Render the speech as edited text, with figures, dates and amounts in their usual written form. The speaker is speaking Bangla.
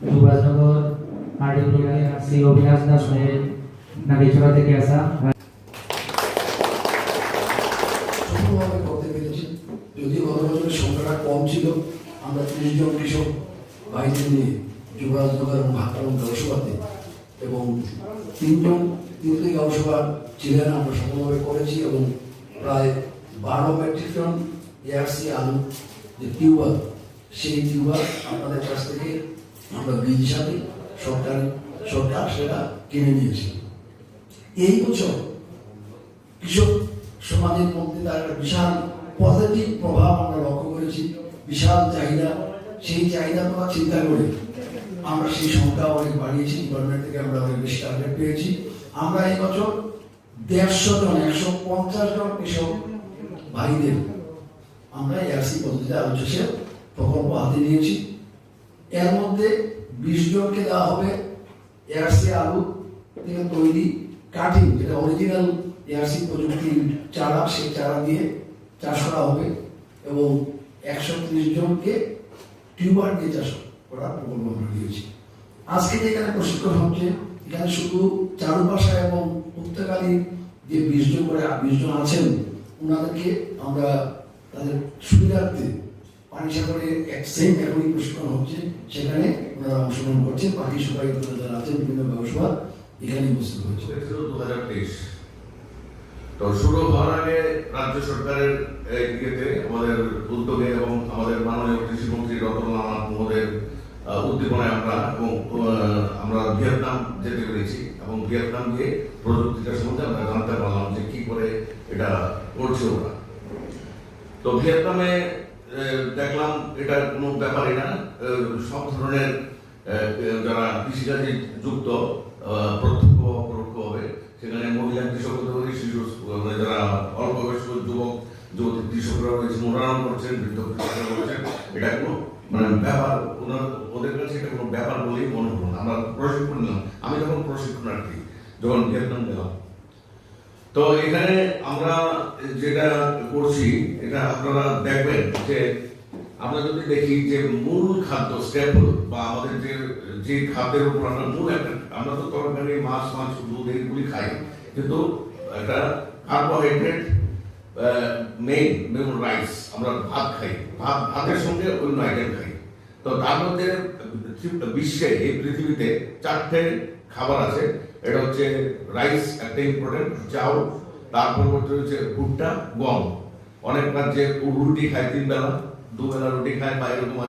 যুবরাজনগর আরডিওর শ্রী অভিলাষ দাস সাহেব নাগেশ্বরা থেকে আসা সফলভাবে করতে পেরেছি। যদিও গত বছরের সংখ্যাটা কম ছিল, আমরা ৩০ জন কৃষক ভাইদের নিয়ে যুবরাজনগর এবং ভাতারম গাঁওসভাতে এবং তিনটি গাঁওসভা ছিলেন আমরা সফলভাবে করেছি এবং প্রায় 12 মেট্রিক টন এআরসি আলু যে টিউবার, সেই টিউবার আপনাদের কাছ থেকে আমরা বীজ হিসাবে সরকার সেটা কিনে নিয়েছি। এই বছর কৃষক সমাজের মধ্যে তার একটা বিশাল পজিটিভ প্রভাব আমরা লক্ষ্য করেছি, বিশাল চাহিদা। সেই চাহিদা কথা চিন্তা করে আমরা সেই সংখ্যা অনেক বাড়িয়েছি, ডিপার্টমেন্ট থেকে আমরা অনেক বেশি টার্গেট পেয়েছি। আমরা এই বছর 150 জন 150 জন কৃষক ভাইদের আমরা এআরসি পদ্ধতিতে আলু চাষের প্রকল্প হাতে নিয়েছি। এর মধ্যে 20 জনকে দেওয়া হবে এআরসি আলু থেকে তৈরি কাটিং, যেটা অরিজিনাল এআরসি প্রযুক্তির চারা, সেই চারা দিয়ে চাষ করা হবে এবং 130 জনকে টিউবার দিয়ে চাষ করার প্রকল্প আমরা দিয়েছি। আজকে যেখানে প্রশিক্ষণ হচ্ছে, এখানে শুধু চারুপাশা এবং পুস্তকালীর যে 20 জন করে 20 জন আছেন, ওনাদেরকে আমরা তাদের সুবিধার্থে পানিসাগরে সেম এখনই প্রশিক্ষণ হচ্ছে, সেখানে ওনারা অংশগ্রহণ করছেন। বাকি সবাই যারা আছেন বিভিন্ন ব্যবসা এখানে উপস্থিত হচ্ছে। 2023 তো শুরু হওয়ার আগে রাজ্য সরকারের ইয়েতে আমাদের উদ্যোগে এবং আমাদের মাননীয় কৃষিমন্ত্রী রতনলাল মহোদয়ের উদ্দীপনায় আমরা ভিয়েতনাম যেতে পেরেছি এবং ভিয়েতনাম গিয়ে প্রযুক্তিটা সম্বন্ধে আমরা জানতে পারলাম যে কি করে এটা করছে ওরা। তো ভিয়েতনামে দেখলাম এটা কোনো ব্যাপারই না, সব ধরনের যারা কৃষিকাজে যুক্ত প্রত্যক্ষ অপরোক্ষভাবে, সেখানে মহিলা কৃষক হতে পারে, শিশু যারা অল্প বয়স্ক যুবক যুবতী কৃষকরা রয়েছেন, ওনারাও করছেন, বৃদ্ধ কৃষকরা করছেন। এটা কোনো ব্যাপার ওদের কাছে এটা কোনো ব্যাপার বলেই মনে হলো না। আমরা প্রশিক্ষণ নিলাম, আমি যখন প্রশিক্ষণার্থী যখন ভিয়েতনাম গেলাম, তো এখানে আমরা যেটা করছি এটা আপনারা দেখবেন যে আমরা যদি দেখি যে মূল খাদ্য স্টেপল বা আমাদের যে খাদ্যের উপর আমরা মূল একটা, আমরা তো তরকারি মাছ মাংস দুধ এইগুলি খাই, কিন্তু একটা কার্বোহাইড্রেট মেইন রাইস, আমরা ভাত খাই, ভাতের সঙ্গে অন্য আইটেম খাই। তো তার মধ্যে বিশ্বে এই পৃথিবীতে 4টে খাবার আছে। এটা হচ্ছে রাইস একটা ইম্পর্টেন্ট, চাউল, তার পরবর্তী হচ্ছে ভুট্টা, গম। অনেক রাজ্যে রুটি খায় 3 বেলা, 2 বেলা রুটি খায় বা এরকম